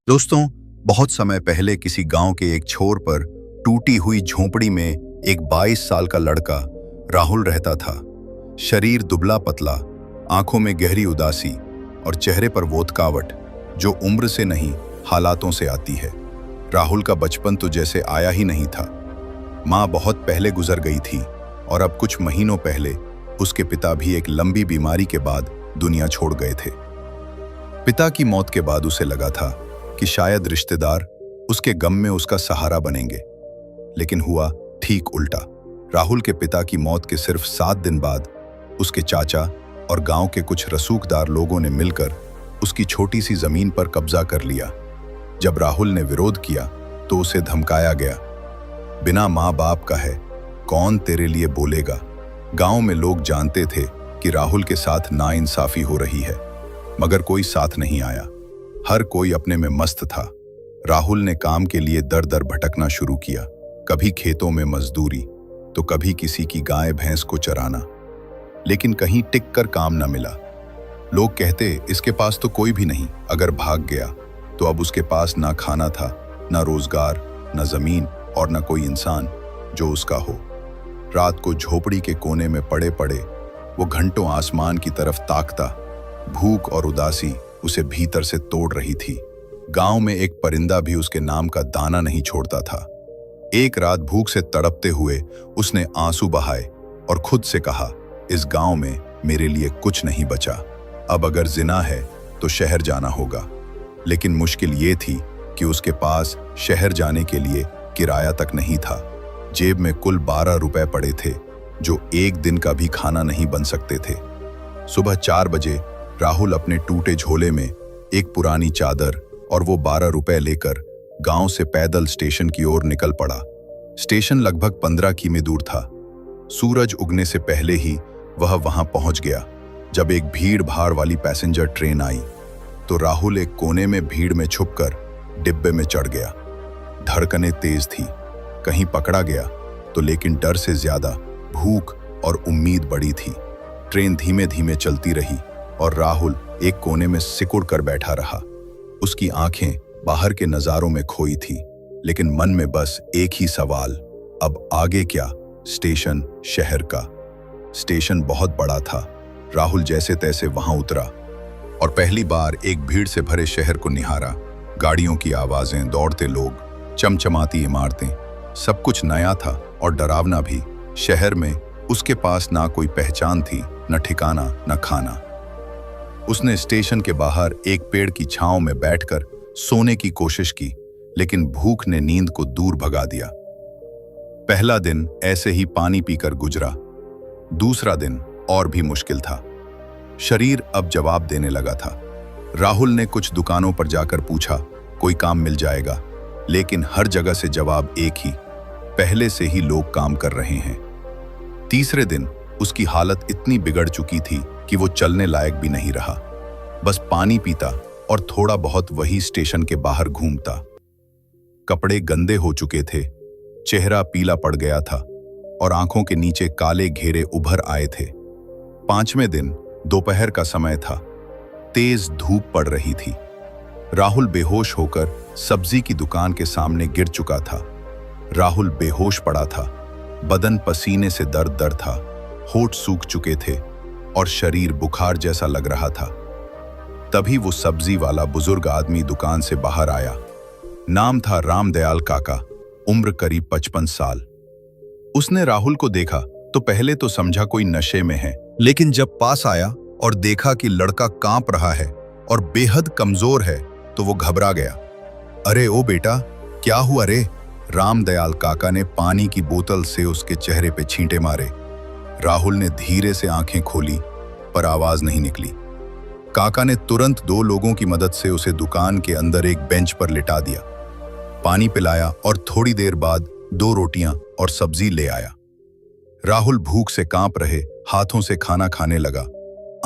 दोस्तों, बहुत समय पहले किसी गांव के एक छोर पर टूटी हुई झोंपड़ी में एक 22 साल का लड़का राहुल रहता था। शरीर दुबला पतला, आंखों में गहरी उदासी और चेहरे पर वो थकावट जो उम्र से नहीं हालातों से आती है। राहुल का बचपन तो जैसे आया ही नहीं था। माँ बहुत पहले गुजर गई थी और अब कुछ महीनों पहले उसके पिता भी एक लंबी बीमारी के बाद दुनिया छोड़ गए थे। पिता की मौत के बाद उसे लगा था कि शायद रिश्तेदार उसके गम में उसका सहारा बनेंगे, लेकिन हुआ ठीक उल्टा। राहुल के पिता की मौत के सिर्फ 7 दिन बाद उसके चाचा और गांव के कुछ रसूखदार लोगों ने मिलकर उसकी छोटी सी जमीन पर कब्जा कर लिया। जब राहुल ने विरोध किया तो उसे धमकाया गया, बिना माँ बाप का है, कौन तेरे लिए बोलेगा। गांव में लोग जानते थे कि राहुल के साथ नाइंसाफी हो रही है, मगर कोई साथ नहीं आया। हर कोई अपने में मस्त था। राहुल ने काम के लिए दर दर भटकना शुरू किया, कभी खेतों में मजदूरी तो कभी किसी की गाय भैंस को चराना, लेकिन कहीं टिक कर काम न मिला। लोग कहते इसके पास तो कोई भी नहीं, अगर भाग गया तो अब उसके पास ना खाना था, ना रोजगार, ना जमीन और ना कोई इंसान जो उसका हो। रात को झोपड़ी के कोने में पड़े पड़े वो घंटों आसमान की तरफ ताकता। भूख और उदासी उसे भीतर से तोड़ रही थी। गांव में एक परिंदा भी उसके नाम का दाना नहीं छोड़ता था। एक रात भूख से तड़पते हुए उसने आंसू बहाए और खुद से कहा, इस गांव में मेरे लिए कुछ नहीं बचा, अब अगर जिना है तो शहर जाना होगा। लेकिन मुश्किल ये थी कि उसके पास शहर जाने के लिए किराया तक नहीं था। जेब में कुल 12 रुपए पड़े थे, जो एक दिन का भी खाना नहीं बन सकते थे। सुबह 4 बजे राहुल अपने टूटे झोले में एक पुरानी चादर और वो 12 रुपए लेकर गांव से पैदल स्टेशन की ओर निकल पड़ा। स्टेशन लगभग 15 किमी दूर था। सूरज उगने से पहले ही वह वहां पहुंच गया। जब एक भीड़ भाड़ वाली पैसेंजर ट्रेन आई तो राहुल एक कोने में भीड़ में छुपकर डिब्बे में चढ़ गया। धड़कनें तेज थी, कहीं पकड़ा गया तो, लेकिन डर से ज्यादा भूख और उम्मीद बड़ी थी। ट्रेन धीमे धीमे चलती रही और राहुल एक कोने में सिकुड़ कर बैठा रहा। उसकी आंखें बाहर के नजारों में खोई थी, लेकिन मन में बस एक ही सवाल, अब आगे क्या। स्टेशन शहर का। स्टेशन बहुत बड़ा था। राहुल जैसे तैसे वहां उतरा और पहली बार एक भीड़ से भरे शहर को निहारा। गाड़ियों की आवाजें, दौड़ते लोग, चमचमाती इमारतें, सब कुछ नया था और डरावना भी। शहर में उसके पास ना कोई पहचान थी, न ठिकाना, न खाना। उसने स्टेशन के बाहर एक पेड़ की छांव में बैठकर सोने की कोशिश की, लेकिन भूख ने नींद को दूर भगा दिया। पहला दिन ऐसे ही पानी पीकर गुजरा। दूसरा दिन और भी मुश्किल था। शरीर अब जवाब देने लगा था। राहुल ने कुछ दुकानों पर जाकर पूछा, कोई काम मिल जाएगा, लेकिन हर जगह से जवाब एक ही, पहले से ही लोग काम कर रहे हैं। तीसरे दिन उसकी हालत इतनी बिगड़ चुकी थी कि वो चलने लायक भी नहीं रहा। बस पानी पीता और थोड़ा बहुत वही स्टेशन के बाहर घूमता। कपड़े गंदे हो चुके थे, चेहरा पीला पड़ गया था और आंखों के नीचे काले घेरे उभर आए थे। 5वें दिन दोपहर का समय था। तेज धूप पड़ रही थी। राहुल बेहोश होकर सब्जी की दुकान के सामने गिर चुका था। राहुल बेहोश पड़ा था, बदन पसीने से दर्द था, होठ सूख चुके थे और शरीर बुखार जैसा लग रहा था। तभी वो सब्जी वाला बुजुर्ग आदमी दुकान से बाहर आया। नाम था रामदयाल काका, उम्र करीब 55 साल। उसने राहुल को देखा तो पहले तो समझा कोई नशे में है, लेकिन जब पास आया और देखा कि लड़का कांप रहा है और बेहद कमजोर है तो वो घबरा गया। अरे ओ बेटा, क्या हुआ रे? रामदयाल काका ने पानी की बोतल से उसके चेहरे पे छींटे मारे। राहुल ने धीरे से आंखें खोली पर आवाज नहीं निकली। काका ने तुरंत 2 लोगों की मदद से उसे दुकान के अंदर एक बेंच पर लिटा दिया, पानी पिलाया और थोड़ी देर बाद 2 रोटियां और सब्जी ले आया। राहुल भूख से कांप रहे हाथों से खाना खाने लगा।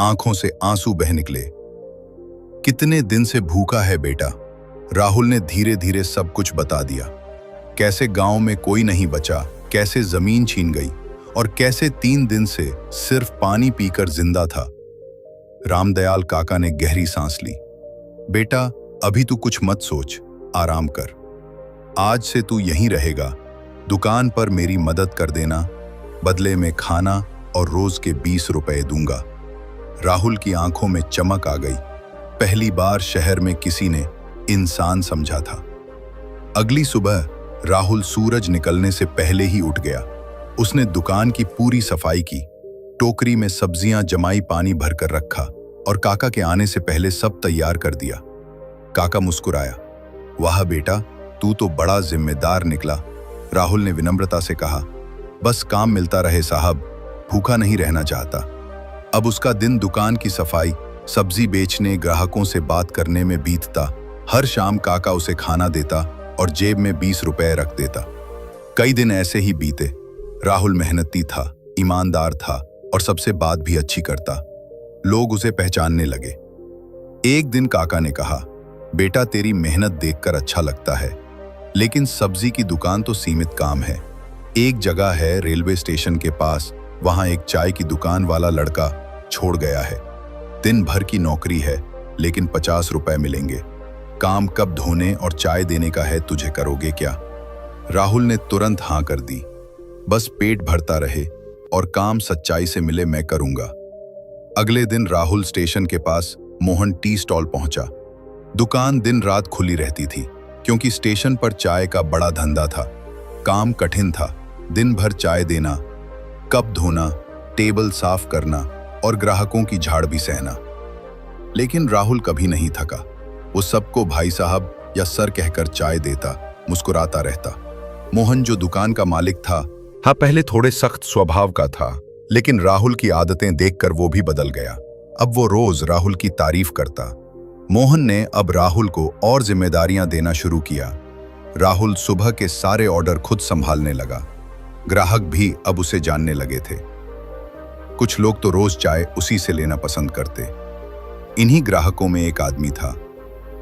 आंखों से आंसू बह निकले। कितने दिन से भूखा है बेटा? राहुल ने धीरे धीरे सब कुछ बता दिया। कैसे गांव में कोई नहीं बचा, कैसे जमीन छीन गई और कैसे 3 दिन से सिर्फ पानी पीकर जिंदा था। रामदयाल काका ने गहरी सांस ली। बेटा, अभी तू कुछ मत सोच, आराम कर। आज से तू यहीं रहेगा, दुकान पर मेरी मदद कर देना, बदले में खाना और रोज के 20 रुपए दूंगा। राहुल की आंखों में चमक आ गई। पहली बार शहर में किसी ने इंसान समझा था। अगली सुबह राहुल सूरज निकलने से पहले ही उठ गया। उसने दुकान की पूरी सफाई की, टोकरी में सब्जियां जमाई, पानी भरकर रखा और काका के आने से पहले सब तैयार कर दिया। काका मुस्कुराया। वाह बेटा, तू तो बड़ा जिम्मेदार निकला। राहुल ने विनम्रता से कहा, बस काम मिलता रहे साहब, भूखा नहीं रहना चाहता। अब उसका दिन दुकान की सफाई, सब्जी बेचने, ग्राहकों से बात करने में बीतता। हर शाम काका उसे खाना देता और जेब में 20 रुपए रख देता। कई दिन ऐसे ही बीते। राहुल मेहनती था, ईमानदार था और सबसे बात भी अच्छी करता। लोग उसे पहचानने लगे। एक दिन काका ने कहा, बेटा तेरी मेहनत देखकर अच्छा लगता है, लेकिन सब्जी की दुकान तो सीमित काम है। एक जगह है रेलवे स्टेशन के पास, वहां एक चाय की दुकान वाला लड़का छोड़ गया है। दिन भर की नौकरी है, लेकिन 50 रुपए मिलेंगे। काम कप धोने और चाय देने का है, तुझे करोगे क्या? राहुल ने तुरंत हाँ कर दी। बस पेट भरता रहे और काम सच्चाई से मिले, मैं करूंगा। अगले दिन राहुल स्टेशन के पास मोहन टी स्टॉल पहुंचा। दुकान दिन रात खुली रहती थी, क्योंकि स्टेशन पर चाय का बड़ा धंधा था। काम कठिन था, दिन भर चाय देना, कप धोना, टेबल साफ करना और ग्राहकों की झाड़ भी सहना। लेकिन राहुल कभी नहीं थका। वो सबको भाई साहब या सर कहकर चाय देता, मुस्कुराता रहता। मोहन जो दुकान का मालिक था, हाँ पहले थोड़े सख्त स्वभाव का था, लेकिन राहुल की आदतें देखकर वो भी बदल गया। अब वो रोज राहुल की तारीफ करता। मोहन ने अब राहुल को और जिम्मेदारियां देना शुरू किया। राहुल सुबह के सारे ऑर्डर खुद संभालने लगा। ग्राहक भी अब उसे जानने लगे थे। कुछ लोग तो रोज चाय उसी से लेना पसंद करते। इन्हीं ग्राहकों में एक आदमी था,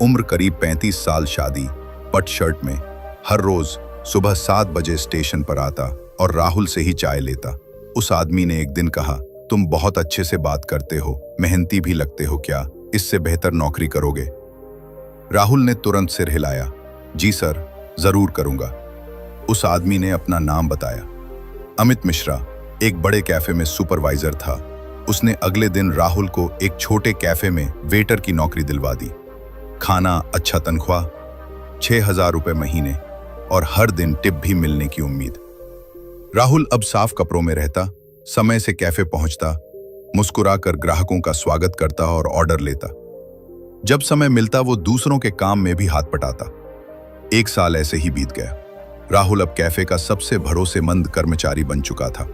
उम्र करीब 35 साल, शादी, पट शर्ट में। हर रोज सुबह 7 बजे स्टेशन पर आता और राहुल से ही चाय लेता। उस आदमी ने एक दिन कहा, तुम बहुत अच्छे से बात करते हो, मेहनती भी लगते हो, क्या इससे बेहतर नौकरी करोगे? राहुल ने तुरंत सिर हिलाया, जी सर, जरूर करूंगा। उस आदमी ने अपना नाम बताया। अमित मिश्रा एक बड़े कैफे में सुपरवाइजर था। उसने अगले दिन राहुल को एक छोटे कैफे में वेटर की नौकरी दिलवा दी। खाना, अच्छा तनख्वाह, 6,000 रुपए महीने और हर दिन टिप भी मिलने की उम्मीद। राहुल अब साफ कपड़ों में रहता, समय से कैफे पहुंचता, मुस्कुराकर ग्राहकों का स्वागत करता और ऑर्डर लेता। जब समय मिलता वो दूसरों के काम में भी हाथ बटाता। 1 साल ऐसे ही बीत गया। राहुल अब कैफे का सबसे भरोसेमंद कर्मचारी बन चुका था।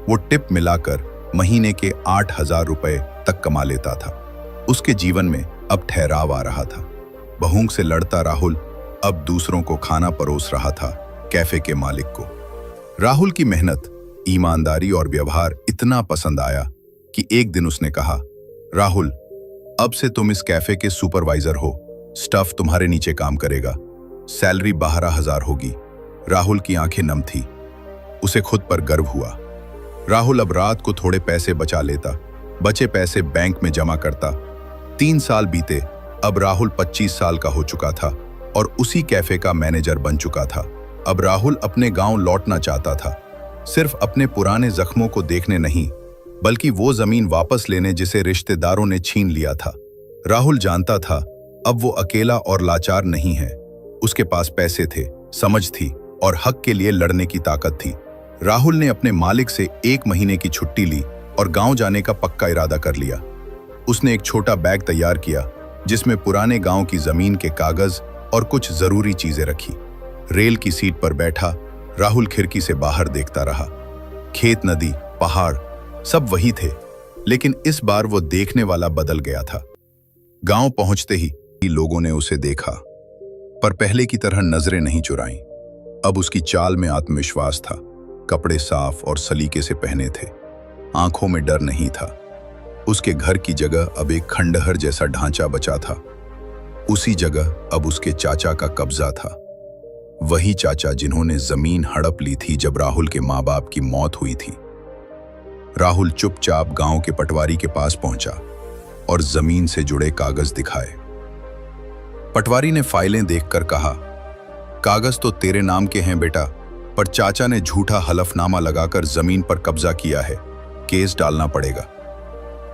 वो टिप मिलाकर महीने के 8,000 रुपए तक कमा लेता था। उसके जीवन में अब ठहराव आ रहा था। भूख से लड़ता राहुल अब दूसरों को खाना परोस रहा था, कैफे के मालिक को। राहुल की मेहनत, ईमानदारी और व्यवहार इतना पसंद आया कि एक दिन उसने कहा, राहुल, अब से तुम इस कैफे के सुपरवाइजर हो, स्टाफ तुम्हारे नीचे काम करेगा, सैलरी 12,000 होगी। राहुल की आंखें नम थी। उसे खुद पर गर्व हुआ। राहुल अब रात को थोड़े पैसे बचा लेता, बचे पैसे बैंक में जमा करता। 3 साल बीते। अब राहुल 25 साल का हो चुका था और उसी कैफे का मैनेजर बन चुका था। अब राहुल अपने गांव लौटना चाहता था, सिर्फ अपने पुराने जख्मों को देखने नहीं, बल्कि वो जमीन वापस लेने जिसे रिश्तेदारों ने छीन लिया था। राहुल जानता था अब वो अकेला और लाचार नहीं है। उसके पास पैसे थे, समझ थी और हक के लिए लड़ने की ताकत थी। राहुल ने अपने मालिक से 1 महीने की छुट्टी ली और गांव जाने का पक्का इरादा कर लिया। उसने एक छोटा बैग तैयार किया जिसमें पुराने गांव की जमीन के कागज और कुछ जरूरी चीजें रखी। रेल की सीट पर बैठा राहुल खिड़की से बाहर देखता रहा। खेत, नदी, पहाड़ सब वही थे, लेकिन इस बार वो देखने वाला बदल गया था। गांव पहुंचते ही लोगों ने उसे देखा, पर पहले की तरह नजरें नहीं चुराईं। अब उसकी चाल में आत्मविश्वास था, कपड़े साफ और सलीके से पहने थे, आंखों में डर नहीं था। उसके घर की जगह अब एक खंडहर जैसा ढांचा बचा था। उसी जगह अब उसके चाचा का कब्जा था, वही चाचा जिन्होंने जमीन हड़प ली थी जब राहुल के माँ बाप की मौत हुई थी। राहुल चुपचाप गांव के पटवारी के पास पहुंचा और जमीन से जुड़े कागज दिखाए। पटवारी ने फाइलें देखकर कहा, कागज तो तेरे नाम के हैं बेटा, पर चाचा ने झूठा हलफनामा लगाकर जमीन पर कब्जा किया है, केस डालना पड़ेगा।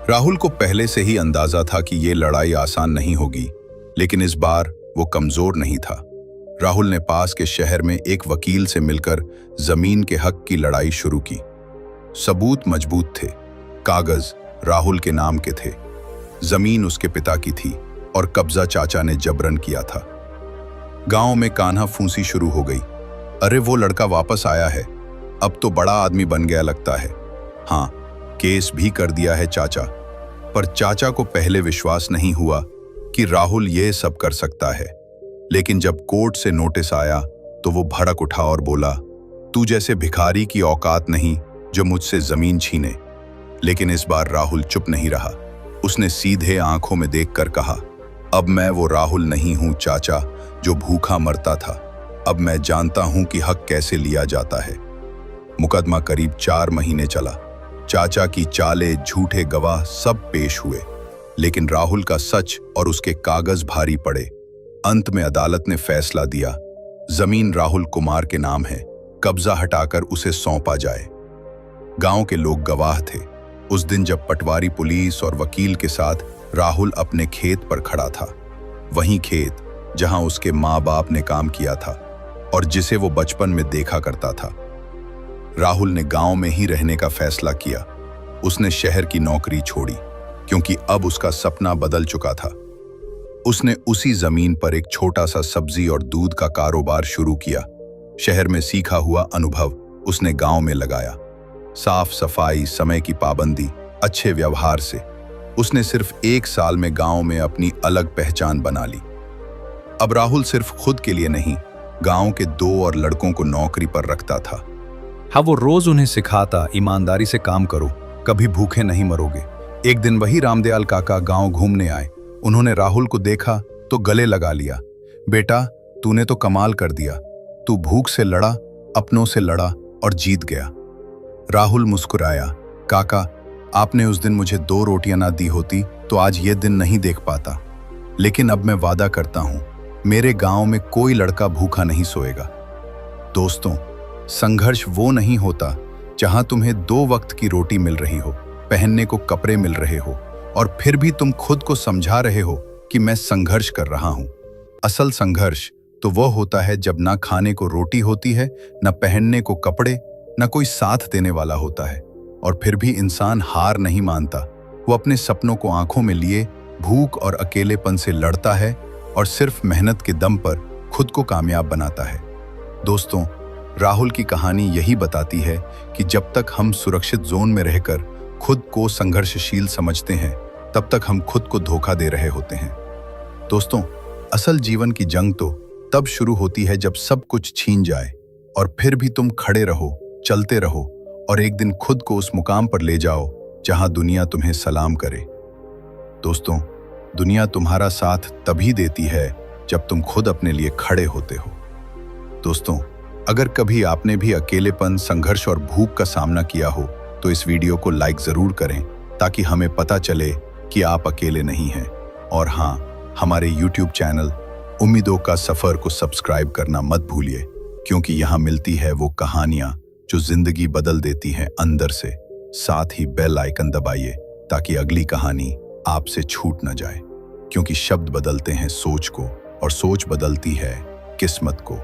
राहुल को पहले से ही अंदाजा था कि ये लड़ाई आसान नहीं होगी, लेकिन इस बार वो कमजोर नहीं था। राहुल ने पास के शहर में एक वकील से मिलकर जमीन के हक की लड़ाई शुरू की। सबूत मजबूत थे, कागज राहुल के नाम के थे, जमीन उसके पिता की थी और कब्जा चाचा ने जबरन किया था। गांव में कान्हा फूंसी शुरू हो गई। अरे वो लड़का वापस आया है, अब तो बड़ा आदमी बन गया लगता है। हाँ, केस भी कर दिया है चाचा। पर चाचा को पहले विश्वास नहीं हुआ कि राहुल ये सब कर सकता है। लेकिन जब कोर्ट से नोटिस आया तो वो भड़क उठा और बोला, तू जैसे भिखारी की औकात नहीं जो मुझसे जमीन छीने। लेकिन इस बार राहुल चुप नहीं रहा। उसने सीधे आंखों में देखकर कहा, अब मैं वो राहुल नहीं हूं चाचा जो भूखा मरता था। अब मैं जानता हूं कि हक कैसे लिया जाता है। मुकदमा करीब 4 महीने चला। चाचा की चालें, झूठे गवाह सब पेश हुए, लेकिन राहुल का सच और उसके कागज भारी पड़े। अंत में अदालत ने फैसला दिया, जमीन राहुल कुमार के नाम है, कब्जा हटाकर उसे सौंपा जाए। गांव के लोग गवाह थे उस दिन जब पटवारी, पुलिस और वकील के साथ राहुल अपने खेत पर खड़ा था। वही खेत जहां उसके माँ बाप ने काम किया था और जिसे वो बचपन में देखा करता था। राहुल ने गांव में ही रहने का फैसला किया। उसने शहर की नौकरी छोड़ी क्योंकि अब उसका सपना बदल चुका था। उसने उसी जमीन पर एक छोटा सा सब्जी और दूध का कारोबार शुरू किया। शहर में सीखा हुआ अनुभव उसने गांव में लगाया। साफ सफाई, समय की पाबंदी, अच्छे व्यवहार से उसने सिर्फ 1 साल में गांव में अपनी अलग पहचान बना ली। अब राहुल सिर्फ खुद के लिए नहीं, गांव के 2 और लड़कों को नौकरी पर रखता था। हाँ, वो रोज उन्हें सिखाता, ईमानदारी से काम करो, कभी भूखे नहीं मरोगे। एक दिन वही रामदयाल काका गांव घूमने आए। उन्होंने राहुल को देखा तो गले लगा लिया। बेटा, तूने तो कमाल कर दिया। तू भूख से लड़ा, अपनों से लड़ा और जीत गया। राहुल मुस्कुराया, काका, आपने उस दिन मुझे 2 रोटियां ना दी होती तो आज ये दिन नहीं देख पाता। लेकिन अब मैं वादा करता हूं, मेरे गांव में कोई लड़का भूखा नहीं सोएगा। दोस्तों, संघर्ष वो नहीं होता जहां तुम्हें 2 वक्त की रोटी मिल रही हो, पहनने को कपड़े मिल रहे हो और फिर भी तुम खुद को समझा रहे हो कि मैं संघर्ष कर रहा हूं। असल संघर्ष तो वो होता है जब ना खाने को रोटी होती है, ना पहनने को कपड़े, ना कोई साथ देने वाला होता है, और फिर भी इंसान हार नहीं मानता। वो अपने सपनों को आंखों में लिए भूख और अकेलेपन से लड़ता है और सिर्फ मेहनत के दम पर खुद को कामयाब बनाता है। दोस्तों, राहुल की कहानी यही बताती है कि जब तक हम सुरक्षित जोन में रहकर खुद को संघर्षशील समझते हैं, तब तक हम खुद को धोखा दे रहे होते हैं। दोस्तों, असल जीवन की जंग तो तब शुरू होती है जब सब कुछ छीन जाए और फिर भी तुम खड़े रहो, चलते रहो और एक दिन खुद को उस मुकाम पर ले जाओ जहां दुनिया तुम्हें सलाम करे। दोस्तों, दुनिया तुम्हारा साथ तभी देती है जब तुम खुद अपने लिए खड़े होते हो। दोस्तों, अगर कभी आपने भी अकेलेपन, संघर्ष और भूख का सामना किया हो तो इस वीडियो को लाइक जरूर करें ताकि हमें पता चले कि आप अकेले नहीं हैं। और हाँ, हमारे YouTube चैनल उम्मीदों का सफर को सब्सक्राइब करना मत भूलिए, क्योंकि यहाँ मिलती है वो कहानियाँ जो जिंदगी बदल देती हैं अंदर से। साथ ही बेल आइकन दबाइए ताकि अगली कहानी आपसे छूट न जाए, क्योंकि शब्द बदलते हैं सोच को और सोच बदलती है किस्मत को।